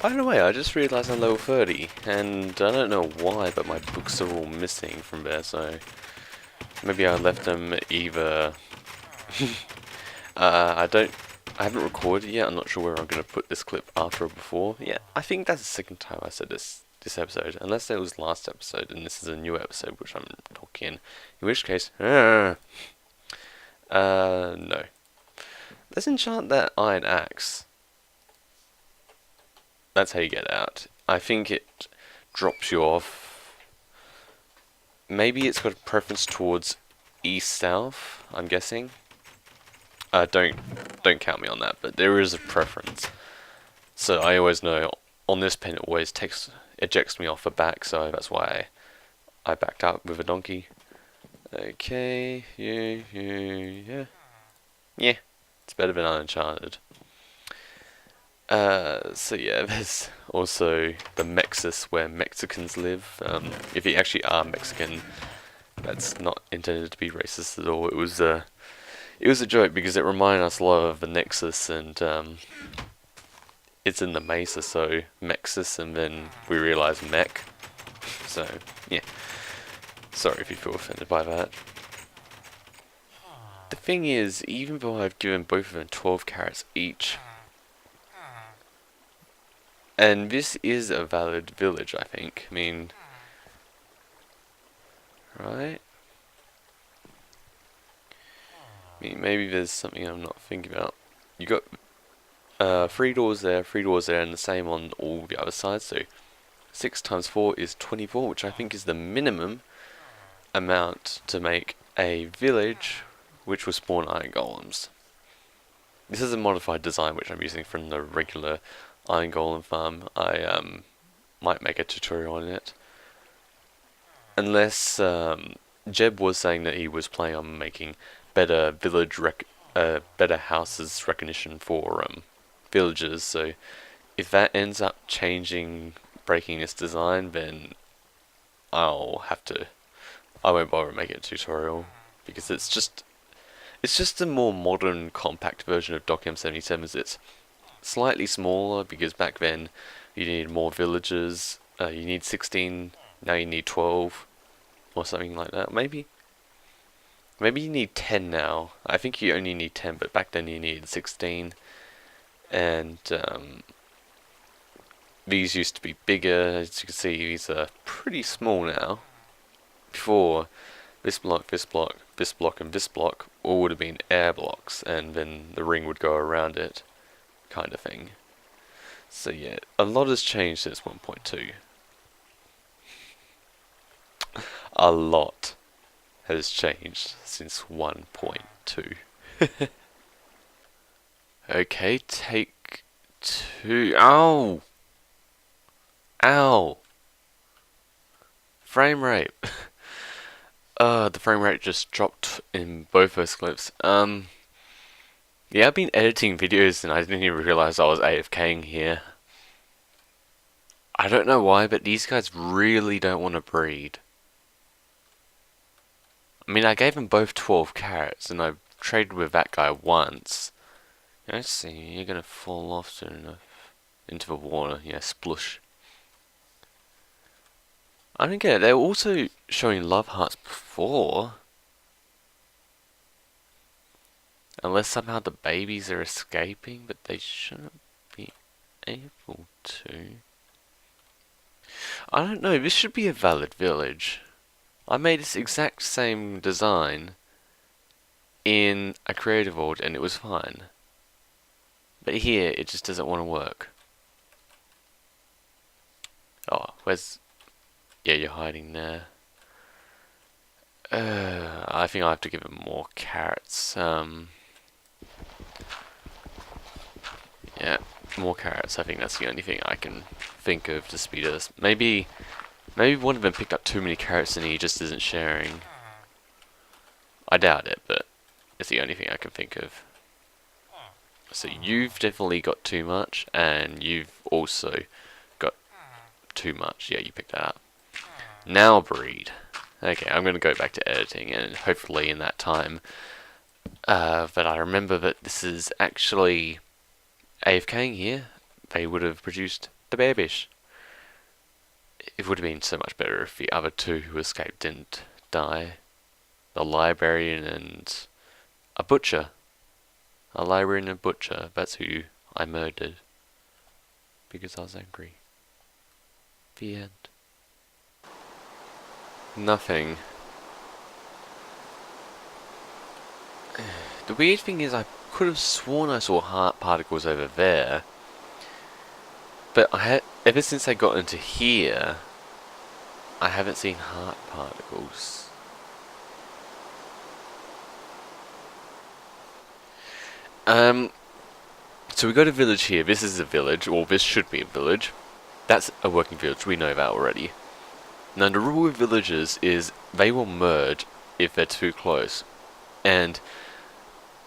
By the way, I just realised I'm level 30, and I don't know why, but my books are all missing from there, so maybe I left them either... I haven't recorded yet, I'm not sure whether I'm going to put this clip after or before. Yeah, I think that's the second time I said this episode, unless it was last episode, and this is a new episode which I'm talking in which case, no. Let's enchant that iron axe. That's how you get out. I think it drops you off. Maybe it's got a preference towards east-south, I'm guessing. Don't count me on that, but there is a preference. So I always know on this pen it always ejects me off the back, so that's why I backed up with a donkey. Okay, yeah. Yeah, it's better than unenchanted. So yeah, there's also the Mexus where Mexicans live. If you actually are Mexican, that's not intended to be racist at all. It was a joke because it reminded us a lot of the Nexus, and it's in the Mesa, so Mexus, and then we realize mech. So yeah, sorry if you feel offended by that. The thing is, even though I've given both of them 12 carrots each, and this is a valid village, I think. I mean, right? I mean, maybe there's something I'm not thinking about. You got 3 doors there, and the same on all the other sides. So 6 times 4 is 24, which I think is the minimum amount to make a village which will spawn iron golems. This is a modified design which I'm using from the regular iron golem farm. I might make a tutorial on it, unless Jeb was saying that he was planning on making better better houses recognition for villagers. So if that ends up breaking this design, then I won't bother making a tutorial, because it's just a more modern, compact version of Dock M77. It's slightly smaller because back then you needed more villagers. You need 16, now you need 12 or something like that. Maybe you need 10 now. I think you only need 10, but back then you needed 16. And these used to be bigger. As you can see, these are pretty small now. Before, this block, this block, this block, and this block all would have been air blocks, and then the ring would go around it, kind of thing. So yeah, a lot has changed since 1.2. A lot has changed since 1.2. Okay, take 2. Ow! Ow! Frame rate. The frame rate just dropped in both those clips. Yeah, I've been editing videos and I didn't even realize I was AFKing here. I don't know why, but these guys really don't want to breed. I mean, I gave them both 12 carrots, and I traded with that guy once. Let's see, you're gonna fall off soon enough. Into the water, yeah, splush. I don't get it, they were also showing love hearts before. Unless somehow the babies are escaping, but they shouldn't be able to. I don't know, this should be a valid village. I made this exact same design in a creative world and it was fine. But here, it just doesn't want to work. Oh, where's... Yeah, you're hiding there. I think I have to give him more carrots. Yeah, more carrots. I think that's the only thing I can think of to speed us. Maybe one of them picked up too many carrots and he just isn't sharing. I doubt it, but it's the only thing I can think of. So you've definitely got too much, and you've also got too much. Yeah, you picked that up. Now breed. Okay, I'm going to go back to editing, and hopefully in that time. But I remember that this is actually AFKing here. they would have produced the babies. It would have been so much better if the other two who escaped didn't die. The librarian and a butcher. A librarian and a butcher, that's who I murdered. Because I was angry. The end. Nothing. The weird thing is I could have sworn I saw heart particles over there. But ever since I got into here, I haven't seen heart particles. So we got a village here. This is a village, or this should be a village. That's a working village, we know that already. Now the rule with villages is they will merge if they're too close. And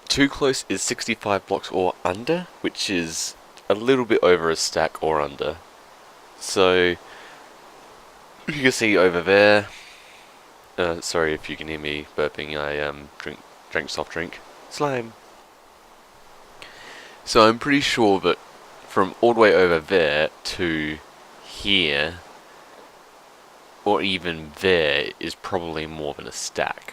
too close is 65 blocks or under, which is a little bit over a stack or under. So you can see over there. Sorry if you can hear me burping. I drank soft drink. Slime. So I'm pretty sure that from all the way over there to here, or even there, is probably more than a stack.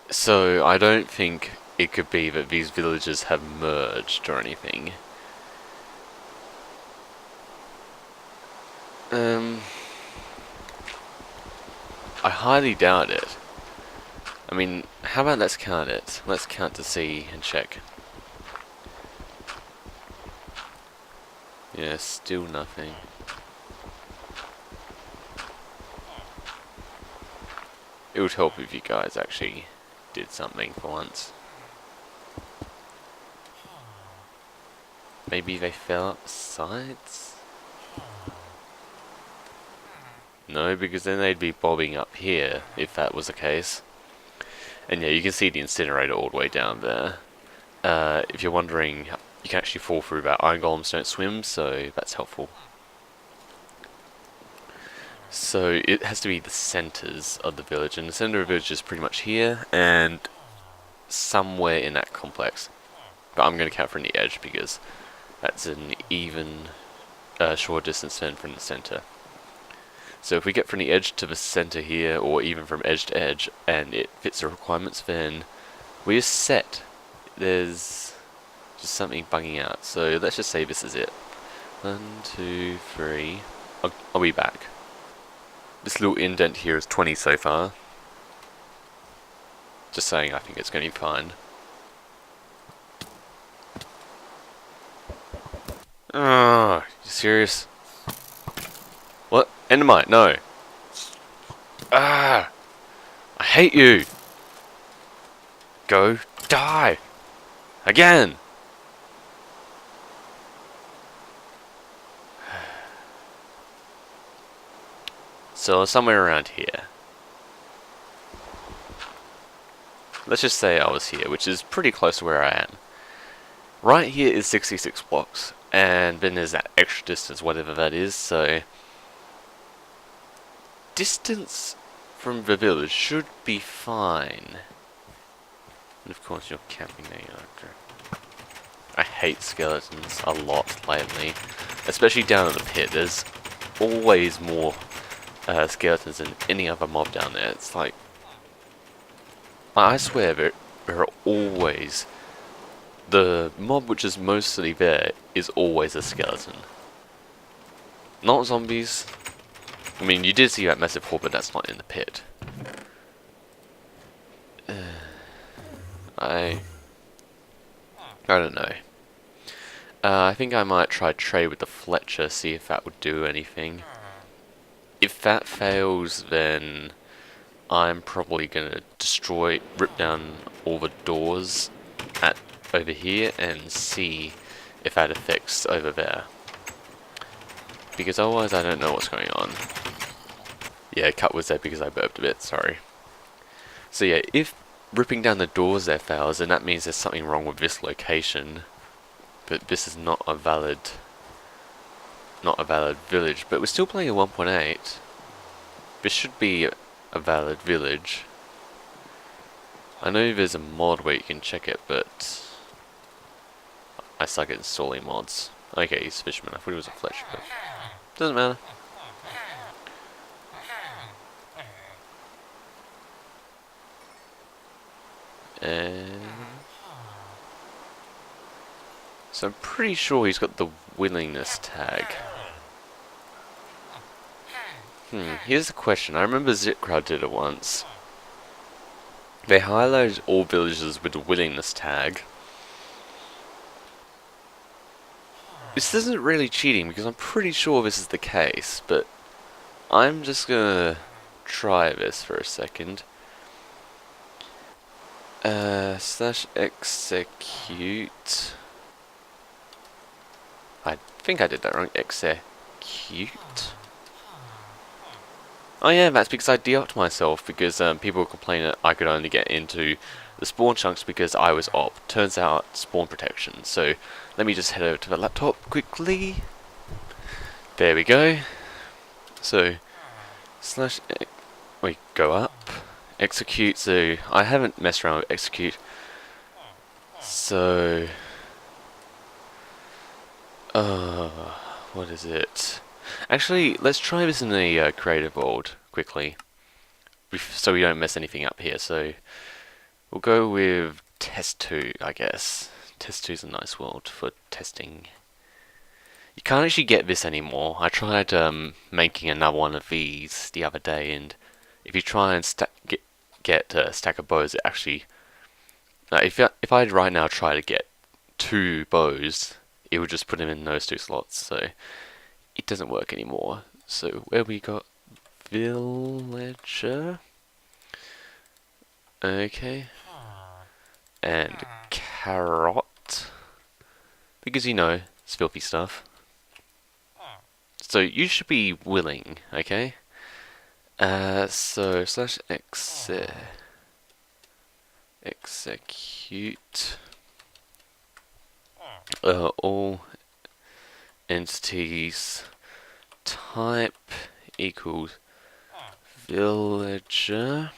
So I don't think it could be that these villages have merged or anything. I highly doubt it. I mean, how about let's count it? Let's count to see and check. Yeah, still nothing. It would help if you guys actually did something for once. Maybe they fell up the sides? No, because then they'd be bobbing up here, if that was the case. And yeah, you can see the incinerator all the way down there. If you're wondering, you can actually fall through that. Iron golems don't swim, so that's helpful. So it has to be the centers of the village, and the center of the village is pretty much here, and somewhere in that complex. But I'm going to count from the edge, because that's an even short distance turn from the center. So if we get from the edge to the center here, or even from edge to edge, and it fits the requirements, then we're set. There's just something bugging out. So let's just say this is it. 1, 2, 3. I'll be back. This little indent here is 20 so far. Just saying, I think it's going to be fine. Ah, you serious? What? Endermite, no. Ah! I hate you! Go die! Again! So somewhere around here. Let's just say I was here, which is pretty close to where I am. Right here is 66 blocks, and then there's that extra distance, whatever that is, so distance from the village should be fine. And of course you're camping there. I hate skeletons a lot lately, especially down in the pit. There's always more skeletons than any other mob down there. It's like, I swear there are always, the mob which is mostly there is always a skeleton. Not zombies. I mean, you did see that massive horde, but that's not in the pit. I don't know. I think I might try trade with the Fletcher, see if that would do anything. If that fails, then I'm probably gonna rip down all the doors over here and see if that affects over there. Because otherwise I don't know what's going on. Yeah, cut was there because I burped a bit, sorry. So yeah, if ripping down the doors there fails, then that means there's something wrong with this location. But this is not a valid village. But we're still playing a 1.8. This should be a valid village. I know there's a mod where you can check it, but I suck at installing mods. Okay, he's Fisherman. I thought he was a Fletcher, but doesn't matter. And so I'm pretty sure he's got the willingness tag. Here's the question. I remember ZipCrowd did it once. They highlighted all villagers with the willingness tag. This isn't really cheating because I'm pretty sure this is the case, but I'm just gonna try this for a second. Slash execute. I think I did that wrong. Execute. Oh yeah, that's because I de-upped myself because people complained that I could only get into the spawn chunks because I was op. Turns out spawn protection. So let me just head over to the laptop quickly. There we go. So slash we go up. Execute. So I haven't messed around with execute. So what is it? Actually, let's try this in the creative world quickly, so we don't mess anything up here. So we'll go with Test2, I guess. Test2 is a nice world for testing. You can't actually get this anymore. I tried making another one of these the other day, and if you try and get a stack of bows, it actually... if I right now try to get 2 bows, it would just put them in those 2 slots, so it doesn't work anymore. So where we got villager, okay, and carrot, because you know it's filthy stuff. So you should be willing, okay. So slash execute all entities type equals villager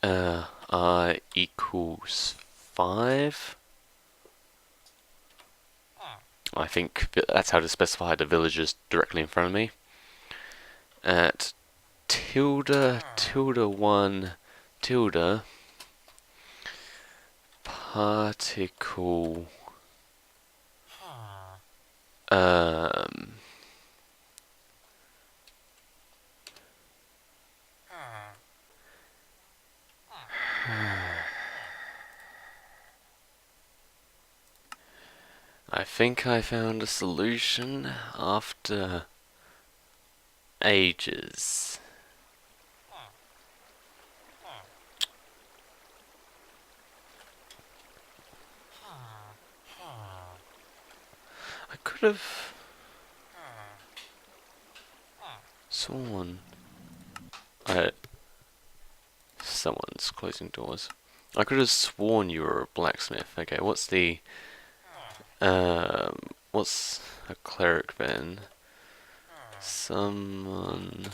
I equals 5. I think that's how to specify the villagers directly in front of me. At tilde 1 tilde particle I think I found a solution after ages. I could have sworn someone's closing doors. I could have sworn you were a blacksmith. Okay, what's the what's a cleric then? Summon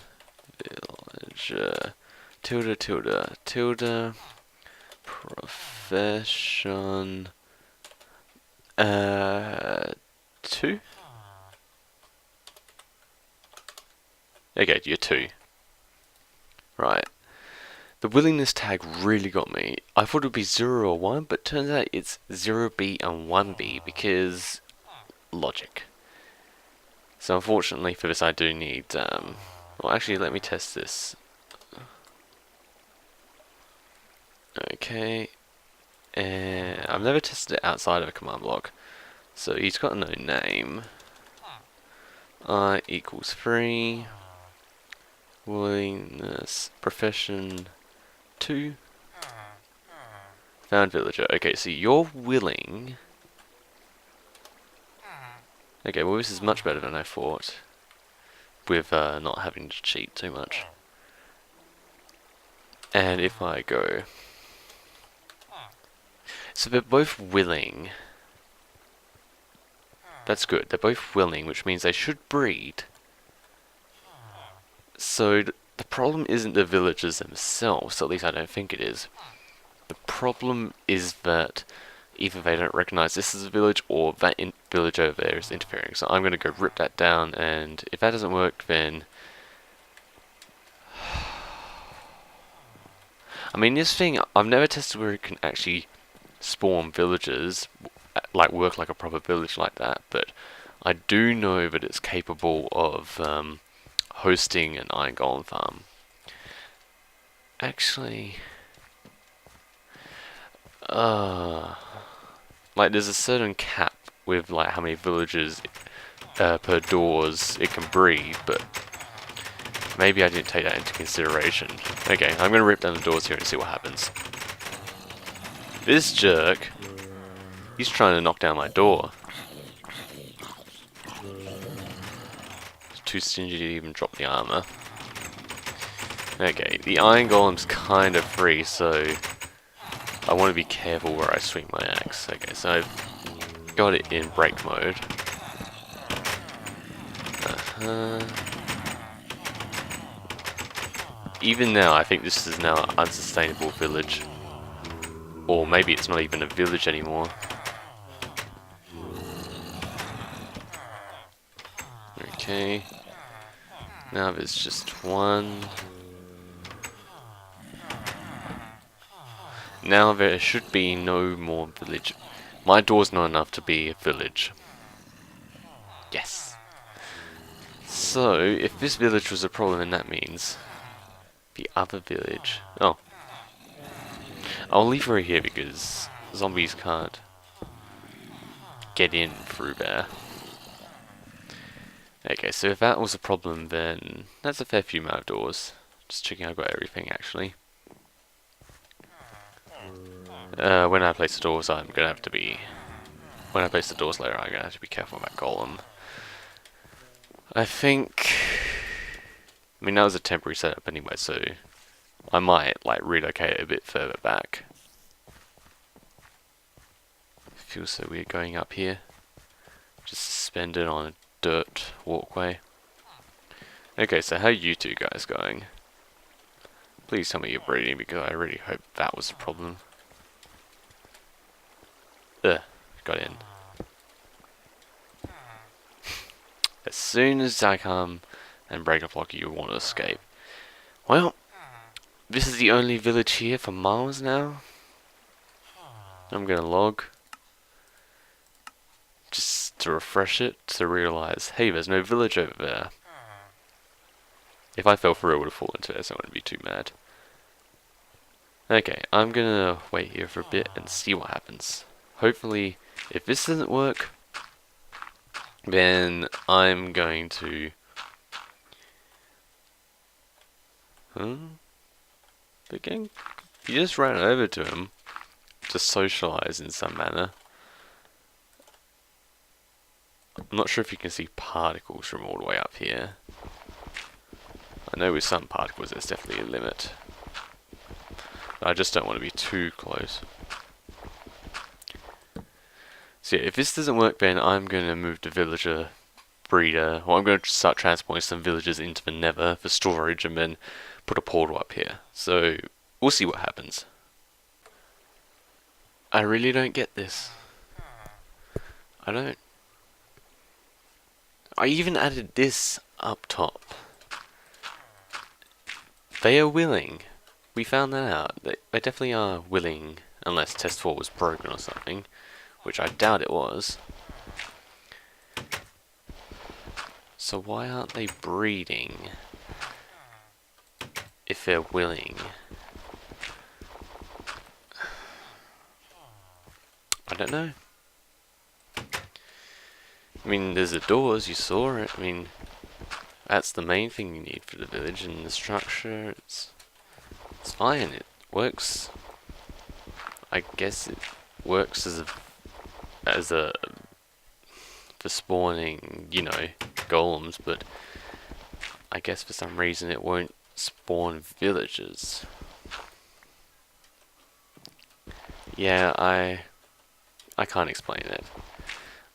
villager tilde profession 2. Okay, you're 2. Right. The willingness tag really got me. I thought it would be 0 or 1, but turns out it's 0B and 1B because logic. So unfortunately for this I do need, well actually let me test this. Okay, and I've never tested it outside of a command block. So he's got no name. I equals 3. Willingness, profession 2. Found villager. Okay, so you're willing. Okay, well this is much better than I thought, with not having to cheat too much. And if I go... So they're both willing. That's good, they're both willing, which means they should breed. So the problem isn't the villagers themselves, at least I don't think it is. The problem is that either they don't recognize this as a village or that village over there is interfering. So I'm going to go rip that down, and if that doesn't work, then... I mean, this thing, I've never tested where it can actually spawn villagers, like work like a proper village like that, but I do know that it's capable of hosting an iron golem farm. Actually... like there's a certain cap with like how many villagers per doors it can breed, but maybe I didn't take that into consideration. Okay, I'm gonna rip down the doors here and see what happens. This jerk, he's trying to knock down my door. He's too stingy to even drop the armor. Okay, the iron golem's kind of free, so I want to be careful where I swing my axe. Okay, so I've got it in break mode. Even now, I think this is now an unsustainable village. Or maybe it's not even a village anymore. Okay. Now there's just one. Now there should be no more village. My door's not enough to be a village. Yes. So, if this village was a problem, then that means the other village. Oh. I'll leave her here because zombies can't get in through there. Okay, so if that was a problem, then that's a fair few amount of doors. Just checking I've got everything actually. When I place the doors, I'm gonna have to be. When I place the doors later, I'm gonna have to be careful about golem. I think. I mean, that was a temporary setup anyway, so I might like relocate it a bit further back. It feels so weird going up here. Just suspended on a dirt walkway. Okay, so how are you two guys going? Please tell me you're breeding, because I really hope that was the problem. Got in. As soon as I come and break a block, you want to escape. Well, this is the only village here for miles now. I'm gonna log. Just to refresh it, to realise, hey, there's no village over there. If I fell through, I would have fallen into it, so I wouldn't be too mad. Okay, I'm gonna wait here for a bit and see what happens. Hopefully, if this doesn't work, then I'm going to... The gang? You just ran over to him to socialise in some manner. I'm not sure if you can see particles from all the way up here. I know with some particles there's definitely a limit. But I just don't want to be too close. So yeah, if this doesn't work, then I'm going to move the villager breeder, or I'm going to start transporting some villagers into the nether for storage and then put a portal up here. So we'll see what happens. I really don't get this. I don't. I even added this up top. They are willing. We found that out. They definitely are willing, unless Testfor was broken or something, which I doubt it was. So why aren't they breeding if they're willing? I don't know. I mean, there's the doors, you saw it. I mean, that's the main thing you need for the village, and the structure, it's fine, it works. I guess it works as a for spawning, you know, golems, but I guess for some reason it won't spawn villagers. Yeah, I can't explain it.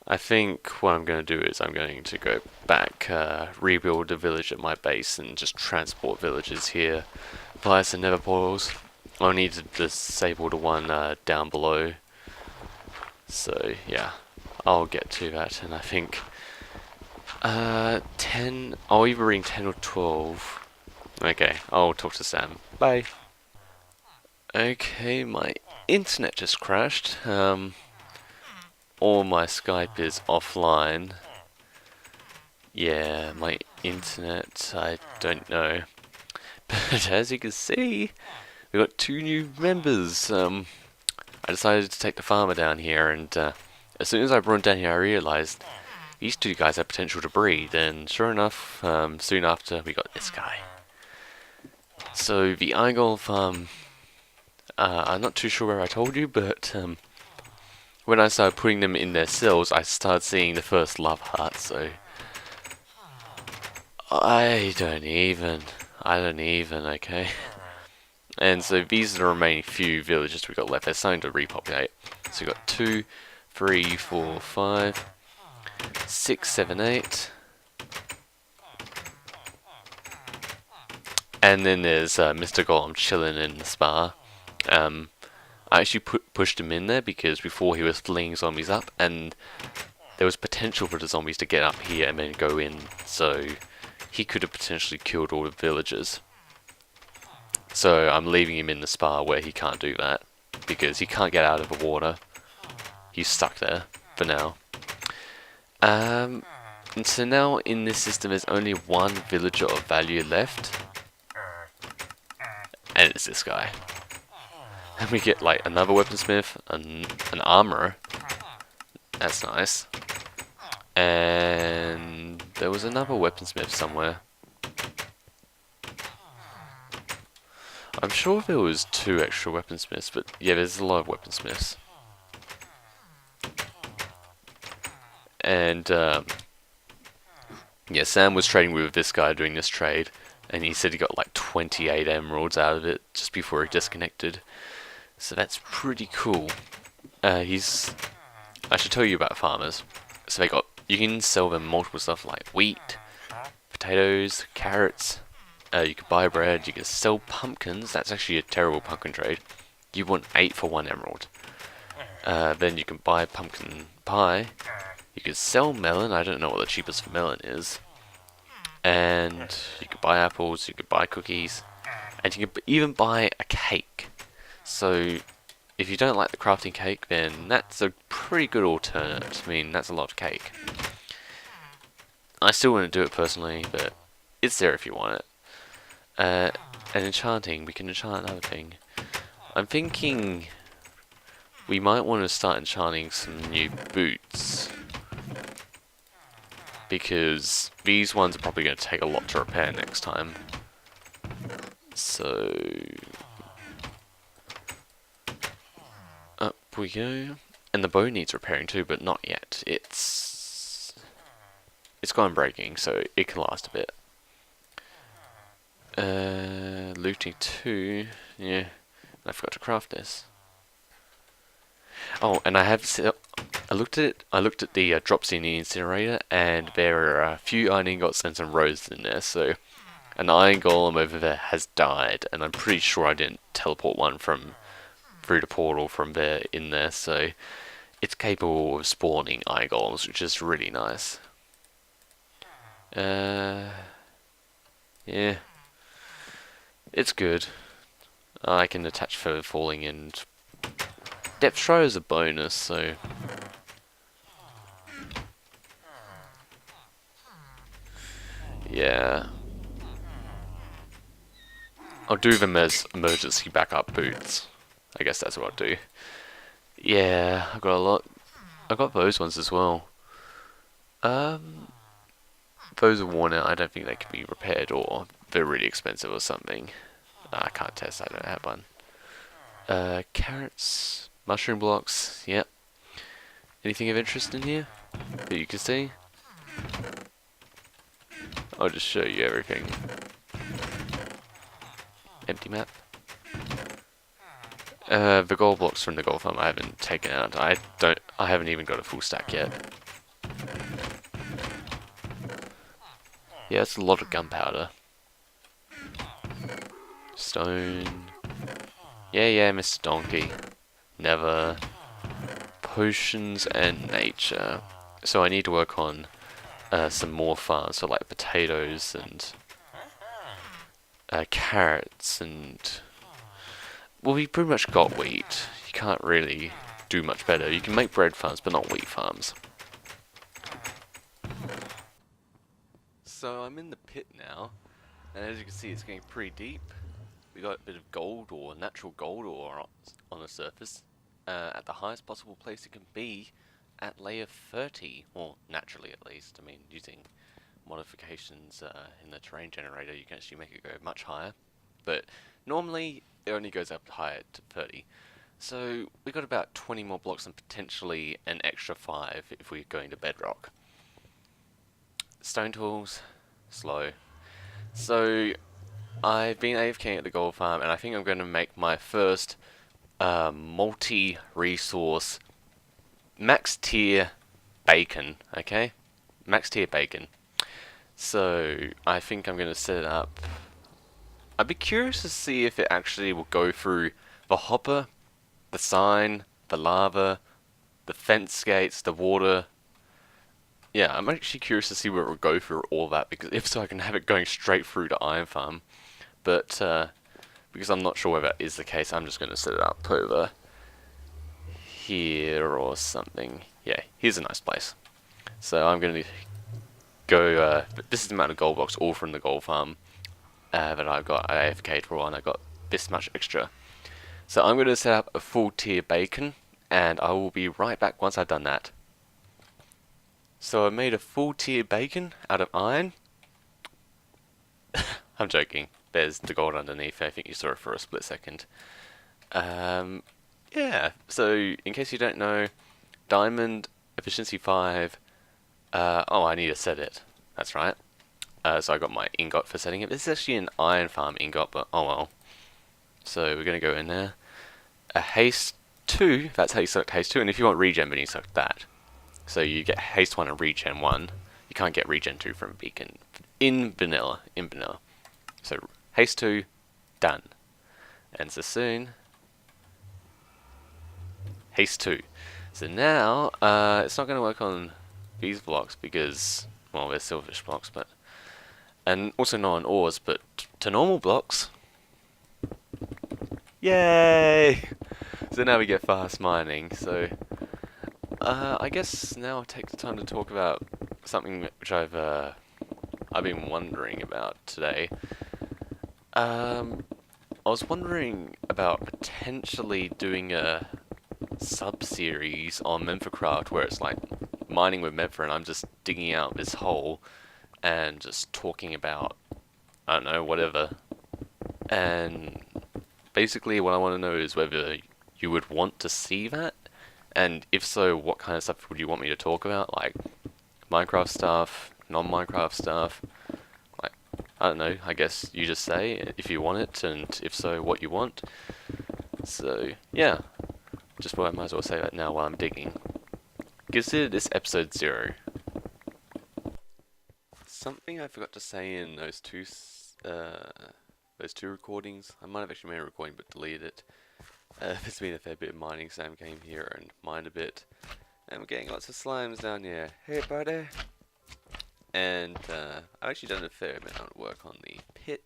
I think what I'm going to do is I'm going to go back, rebuild a village at my base and just transport villagers here via some nether portals. I need to disable the one down below. So yeah, I'll get to that, and I think 10. I'll either ring 10 or 12. Okay, I'll talk to Sam. Bye. Okay, my internet just crashed. Or my Skype is offline. Yeah, my internet, I don't know. But as you can see, we got 2 new members. I decided to take the farmer down here, and as soon as I brought him down here, I realized these 2 guys have potential to breed, and sure enough, soon after, we got this guy. So the Igol farm, I'm not too sure where I told you, but when I started putting them in their cells, I started seeing the first love heart, so I don't even, okay? And so these are the remaining few villages we got left. They're starting to repopulate. So we got 2, 3, 4, 5, 6, 7, 8. And then there's Mr. Golem chilling in the spa. I actually pushed him in there because before he was flinging zombies up, and there was potential for the zombies to get up here and then go in, so he could have potentially killed all the villagers. So I'm leaving him in the spa where he can't do that, because he can't get out of the water. He's stuck there for now. And so now in this system there's only 1 villager of value left, and it's this guy. And we get like another weaponsmith, an armorer. That's nice. And there was another weaponsmith somewhere. I'm sure there was 2 extra weaponsmiths, but yeah, there's a lot of weaponsmiths. And yeah, Sam was trading with this guy doing this trade, and he said he got like 28 emeralds out of it just before he disconnected. So that's pretty cool. I should tell you about farmers. So you can sell them multiple stuff like wheat, potatoes, carrots. You can buy bread. You can sell pumpkins. That's actually a terrible pumpkin trade. You want 8 for 1 emerald. Then you can buy pumpkin pie. You can sell melon. I don't know what the cheapest for melon is. And you can buy apples. You can buy cookies, and you can even buy a cake. So if you don't like the crafting cake, then that's a pretty good alternate. I mean, that's a lot of cake. I still wouldn't do it personally, but it's there if you want it. And enchanting, we can enchant another thing. I'm thinking we might want to start enchanting some new boots, because these ones are probably going to take a lot to repair next time. So up we go. And the bow needs repairing too, but not yet. It's gone breaking, so it can last a bit. Looting 2. Yeah, I forgot to craft this. Oh, and I looked at it. I looked at the drops in the incinerator, and there are a few iron ingots and some roses in there. So an iron golem over there has died, and I'm pretty sure I didn't teleport one through the portal from there in there. So it's capable of spawning iron golems, which is really nice. Yeah, it's good. I can attach further falling, and depth try is a bonus, so yeah. I'll do them as emergency backup boots. I guess that's what I'll do. Yeah, I've got a lot. I've got those ones as well. Those are worn out. I don't think they can be repaired, or they're really expensive or something. I can't test, I don't have one. Carrots, mushroom blocks, yep. Anything of interest in here that you can see? I'll just show you everything. Empty map. The gold blocks from the gold farm I haven't taken out. I haven't even got a full stack yet. Yeah, it's a lot of gunpowder. Stone. Yeah, Mr. Donkey. Never. Potions and nature. So I need to work on some more farms, so like potatoes and carrots and... Well, we pretty much got wheat. You can't really do much better. You can make bread farms, but not wheat farms. So I'm in the pit now, and as you can see, it's getting pretty deep. We got a bit of gold or natural gold ore on the surface, at the highest possible place it can be, at layer 30, or naturally at least. I mean, using modifications in the terrain generator, you can actually make it go much higher, but normally it only goes up higher to 30. So we got about 20 more blocks and potentially an extra 5 if we're going to bedrock. Stone tools, slow. So I've been AFKing at the gold farm, and I think I'm going to make my first multi-resource max tier bacon, okay? Max tier bacon. So I think I'm going to set it up. I'd be curious to see if it actually will go through the hopper, the sign, the lava, the fence gates, the water. Yeah, I'm actually curious to see where it will go through all that, because if so I can have it going straight through to Iron Farm. But because I'm not sure whether that is the case, I'm just going to set it up over here or something. Yeah, here's a nice place. So I'm going to go, this is the amount of gold blocks all from the gold farm that I've got. I AFK'd for a while and I got this much extra. So I'm going to set up a full tier bacon, and I will be right back once I've done that. So I made a full tier bacon out of iron. I'm joking. There's the gold underneath. I think you saw it for a split second. Yeah, so in case you don't know, diamond, efficiency 5. Oh, I need to set it. That's right. So I got my ingot for setting it. This is actually an iron farm ingot, but oh well. So we're going to go in there. A haste 2, that's how you select haste 2, and if you want regen, then you select that. So you get haste 1 and regen 1. You can't get regen 2 from beacon in vanilla. So haste 2, done. And so soon, haste 2. So now, it's not going to work on these blocks because, well, they're silverfish blocks, but, and also not on ores, but to normal blocks. Yay! So now we get fast mining. So I guess now I'll take the time to talk about something which I've been wondering about today. I was wondering about potentially doing a sub-series on MenfaCraft where it's like mining with Menfa and I'm just digging out this hole and just talking about, I don't know, whatever. And basically what I want to know is whether you would want to see that, and if so, what kind of stuff would you want me to talk about, like Minecraft stuff, non-Minecraft stuff, like, I don't know, I guess you just say if you want it, and if so, what you want. So, yeah, just thought I might as well say that now while I'm digging. Consider this episode 0. Something I forgot to say in those two recordings, I might have actually made a recording but deleted it. There's been a fair bit of mining, Sam came here and mined a bit, and we're getting lots of slimes down here. Hey buddy! And I've actually done a fair amount of work on the pit.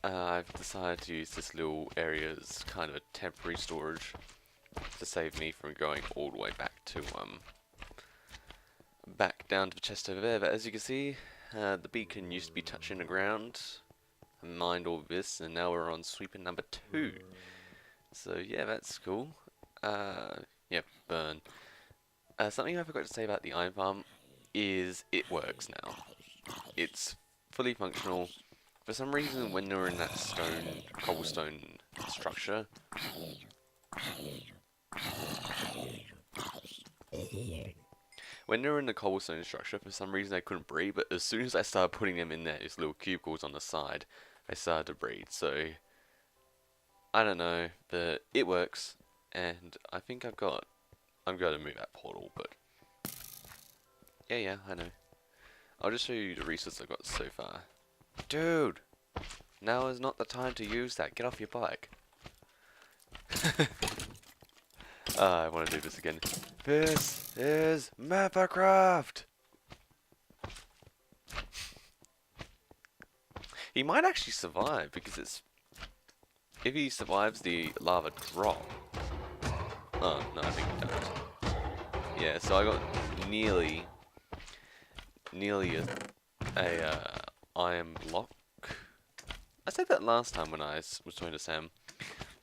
I've decided to use this little area as kind of a temporary storage to save me from going all the way back to back down to the chest over there. But as you can see, the beacon used to be touching the ground. I mined all this, and now we're on sweeper number 2. So yeah, that's cool. Yeah, burn. Something I forgot to say about the iron farm is it works now. It's fully functional. For some reason, when they're in that cobblestone structure, for some reason they couldn't breathe, but as soon as I started putting them in there, these little cubicles on the side, they started to breathe. So I don't know, but it works, and I think I'm going to move that portal, but yeah, I know. I'll just show you the resources I've got so far. Dude! Now is not the time to use that, get off your bike. I want to do this again. This is MenfaCraft! He might actually survive because it's... If he survives the lava drop... Oh, no, I think he doesn't. Yeah, so I got nearly a iron block. I said that last time when I was talking to Sam.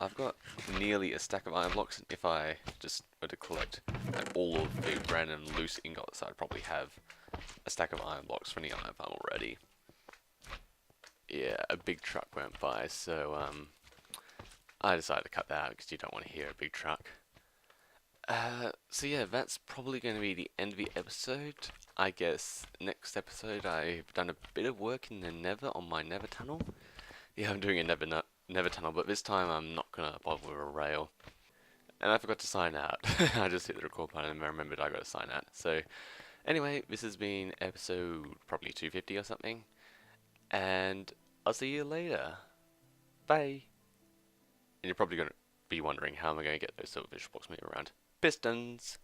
I've got nearly a stack of iron blocks, and if I just were to collect all of the random loose ingots, I'd probably have a stack of iron blocks from the iron farm already. Yeah, a big truck went by, so I decided to cut that out because you don't want to hear a big truck. So yeah, that's probably going to be the end of the episode. I guess next episode I've done a bit of work in the Nether on my Nether tunnel. Yeah, I'm doing a Nether tunnel, but this time I'm not going to bother with a rail. And I forgot to sign out. I just hit the record button and I remembered I got to sign out. So anyway, this has been episode probably 250 or something. And I'll see you later. Bye. And you're probably going to be wondering how am I going to get those silverfish blocks moving around. Pistons!